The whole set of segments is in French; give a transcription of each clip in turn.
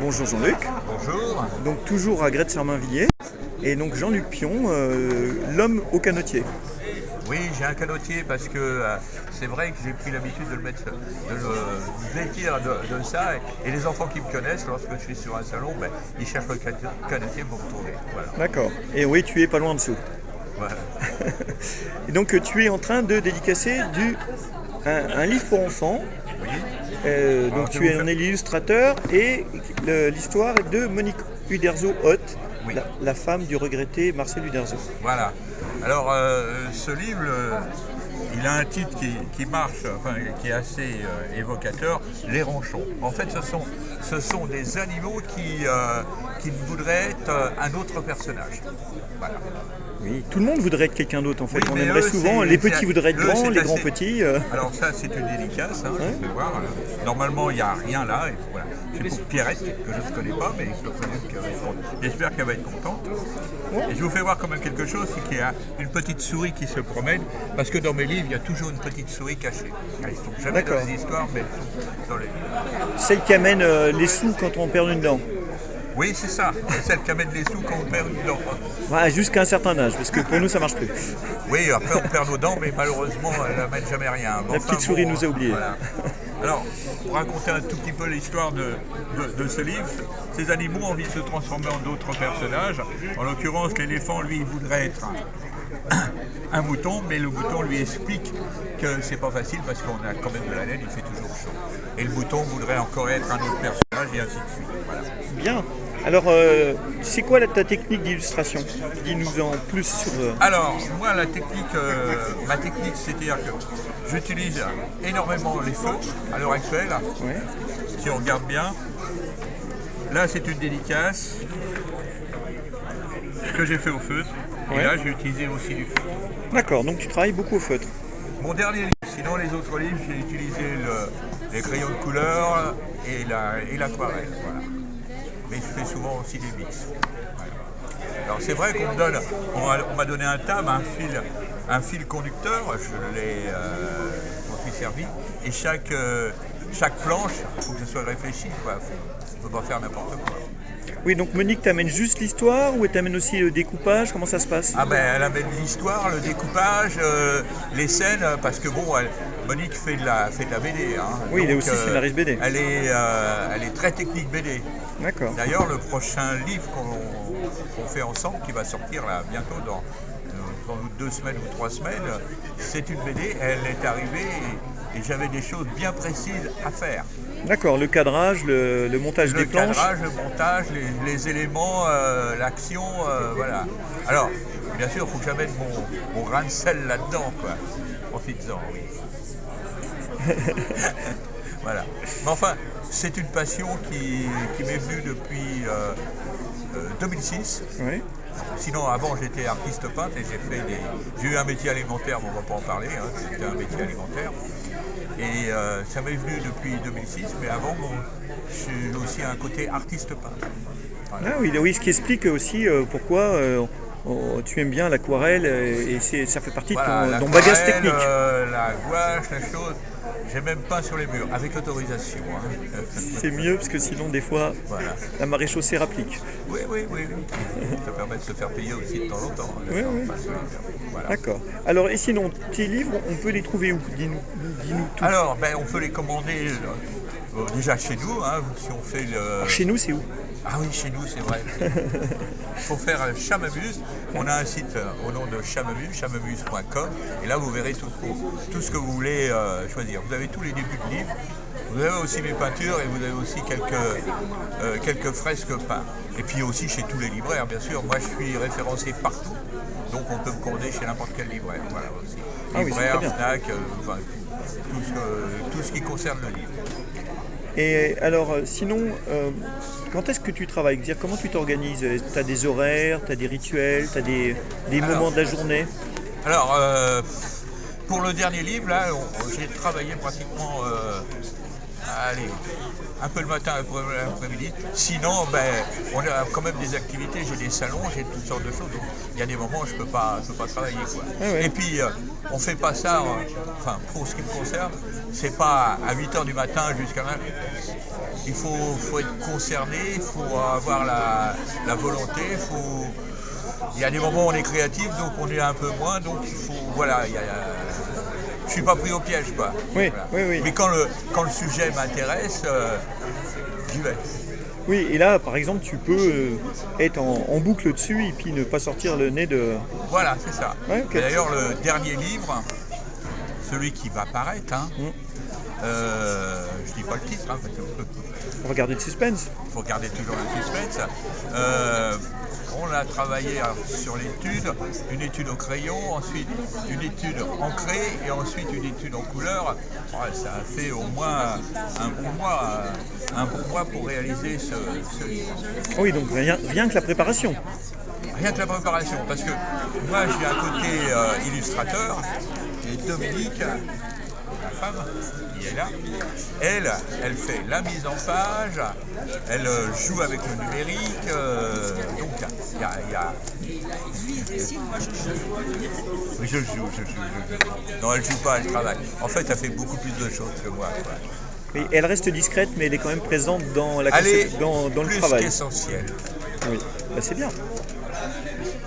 Bonjour Jean-Luc. Bonjour. Donc toujours à Grette-Sermainvilliers. Et donc Jean-Luc Pion, l'homme au canotier. Oui, j'ai un canotier parce que c'est vrai que j'ai pris l'habitude de le vêtir de ça. Et les enfants qui me connaissent, lorsque je suis sur un salon, ben, ils cherchent le canotier pour me trouver. Voilà. D'accord. Et oui, tu es pas loin dessous. Voilà. Et donc tu es en train de dédicacer un livre pour enfants. Oui. Donc tu es un illustrateur et l'histoire est de Monique Uderzo-Hott, Oui. la femme du regretté Marcel Uderzo. Voilà. Alors, ce livre, il a un titre qui marche, enfin, qui est assez évocateur, Les Ronchons. En fait, ce sont des animaux qui voudraient être un autre personnage. Voilà. Oui, tout le monde voudrait être quelqu'un d'autre en fait. Oui, On mais aimerait eux, souvent, les petits voudraient être grands, les grands assez... petits. Alors ça, c'est une dédicace, hein, Ouais. je vais voir. Normalement, il n'y a rien là. Et voilà. C'est pour Pierrette, que je ne connais pas, mais j'espère qu'elle va être contente. Ouais. Et je vous fais voir quand même quelque chose, c'est qu'il y a une petite souris qui se promène, parce que dans mes livres, il y a toujours une petite souris cachée. Elles ne sont jamais dans les histoires, mais elles sont dans les livres. Celle qui amène les sous quand on perd une dent. Oui, c'est ça. C'est celle qui amène les sous quand on perd une dent. Ouais, jusqu'à un certain âge, parce que pour nous ça marche plus. Oui, après on perd nos dents, mais malheureusement, elle n'amène jamais rien. La petite souris nous a oubliés. Voilà. Alors, pour raconter un tout petit peu l'histoire de ce livre, ces animaux ont envie de se transformer en d'autres personnages. En l'occurrence, l'éléphant, lui, il voudrait être un mouton, mais le mouton lui explique que c'est pas facile parce qu'on a quand même de la laine, il fait toujours chaud. Et le mouton voudrait encore être un autre personnage et ainsi de suite. Voilà. Bien. Alors, c'est quoi ta technique d'illustration? Dis-nous en plus sur... Alors, moi, ma technique, c'est-à-dire que j'utilise énormément les feutres à l'heure actuelle, Ouais. si on regarde bien. Là, c'est une dédicace que j'ai fait au feutre. Et Ouais. là, j'ai utilisé aussi du feutre. D'accord, donc tu travailles beaucoup au feutre. Mon dernier livre, sinon les autres livres, j'ai utilisé les crayons de couleur et l'aquarelle. Voilà. Mais je fais souvent aussi des mix. Voilà. Alors c'est vrai on m'a donné un table, un fil conducteur, m'en suis servi, et chaque planche, il faut que ce soit réfléchi, quoi. On ne peut pas faire n'importe quoi. Oui, donc Monique t'amène juste l'histoire ou elle t'amène aussi le découpage? Comment ça se passe? Ah ben elle amène l'histoire, le découpage, les scènes, parce que bon, Monique fait de la BD. Hein, Oui, donc, elle est aussi scénariste BD. Elle est très technique BD. D'accord. D'ailleurs, le prochain livre qu'on fait ensemble, qui va sortir là bientôt dans 2 semaines ou 3 semaines, c'est une BD. Elle est arrivée et j'avais des choses bien précises à faire. D'accord, le cadrage, le montage des planches. Le cadrage, le montage, les éléments, l'action, voilà. Alors, bien sûr, il faut que j'amène mon grain de sel là-dedans, quoi. Profites-en, oui. Voilà. Mais enfin, c'est une passion qui m'est venue depuis 2006. Oui. Sinon, avant, j'étais artiste peintre et j'ai eu un métier alimentaire, mais on ne va pas en parler, hein, c'était un métier alimentaire. Et ça m'est venu depuis 2006, mais avant, j'ai aussi un côté artiste peintre. Voilà. Ah oui, ce qui explique aussi pourquoi tu aimes bien l'aquarelle et ça fait partie Voilà, de ton bagage technique. La gouache, la chose. J'ai même peint sur les murs, avec autorisation. Hein. C'est mieux parce que sinon, des fois, Voilà. la maréchaussée rapplique. Oui. Ça permet de se faire payer aussi de temps en temps. Oui. Voilà. D'accord. Alors, et sinon, tes livres, on peut les trouver où? Dis-nous tout. Alors, on peut les commander déjà chez nous, hein, si on fait le... Alors, chez nous, c'est où? Ah oui, chez nous, c'est vrai. Il faut faire Chamamuse. On a un site au nom de Chamamuse, chamamuse.com. Et là, vous verrez tout ce que vous voulez choisir. Vous avez tous les débuts de livres. Vous avez aussi mes peintures et vous avez aussi quelques fresques peintes. Et puis aussi chez tous les libraires, bien sûr. Moi, je suis référencé partout. Donc, on peut me commander chez n'importe quel libraire. Voilà aussi. Libraire, Fnac, enfin, tout ce qui concerne le livre. Et alors, sinon, quand est-ce que tu travailles? Dire, comment tu t'organises? Tu as des horaires, tu as des rituels, tu as des moments de la journée? Alors, pour le dernier livre, là, j'ai travaillé pratiquement allez, un peu le matin, un peu l'après-midi. Sinon, ben, on a quand même des activités, j'ai des salons, j'ai toutes sortes de choses. Donc, il y a des moments où je peux pas travailler, quoi. Ah ouais. Et puis, on fait pas ça, enfin, pour ce qui me concerne, c'est pas à 8 h du matin jusqu'à maintenant. Il faut être concerné, il faut avoir la volonté, il y a des moments où on est créatif, donc on est un peu moins, donc il faut, voilà, je suis pas pris au piège, quoi. Oui, Voilà. oui, oui. Mais quand le sujet m'intéresse, j'y vais. Oui, et là, par exemple, tu peux être en boucle dessus et puis ne pas sortir le nez de... Voilà, c'est ça. Ouais, ok. Et d'ailleurs, le dernier livre, celui qui va paraître, hein, je dis pas le titre, hein, parce que On va garder le suspense. il faut garder toujours le suspense. On a travaillé sur l'étude, une étude au crayon, ensuite une étude encrée et ensuite une étude en couleur. Ouais, ça a fait au moins un bon mois pour réaliser ce livre. Oui, donc rien que la préparation. Rien que la préparation, parce que moi j'ai un côté illustrateur et Dominique, ma femme, qui est là, elle fait la mise en page, elle joue avec le numérique, donc il y a... Oui, je joue. Non, elle joue pas, elle travaille. En fait, elle fait beaucoup plus de choses que moi, quoi. Mais elle reste discrète, mais elle est quand même présente dans Elle est dans le plus travail. qu'essentielle. Oui, bah, c'est bien.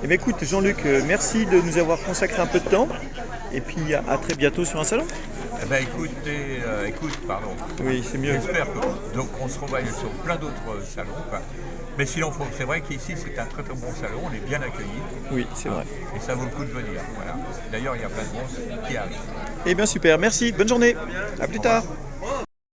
Eh bien, écoute, Jean-Luc, merci de nous avoir consacré un peu de temps. Et puis à très bientôt sur un salon. Eh ben écoute, pardon. Oui, c'est mieux. J'espère que donc on se revoit sur plein d'autres salons, quoi. Mais sinon, c'est vrai qu'ici c'est un très très bon salon, on est bien accueillis. Oui, c'est vrai. Et ça vaut le coup de venir. Voilà. D'ailleurs, il y a plein de monde qui arrive. Eh bien, super. Merci. Bonne journée. À plus tard.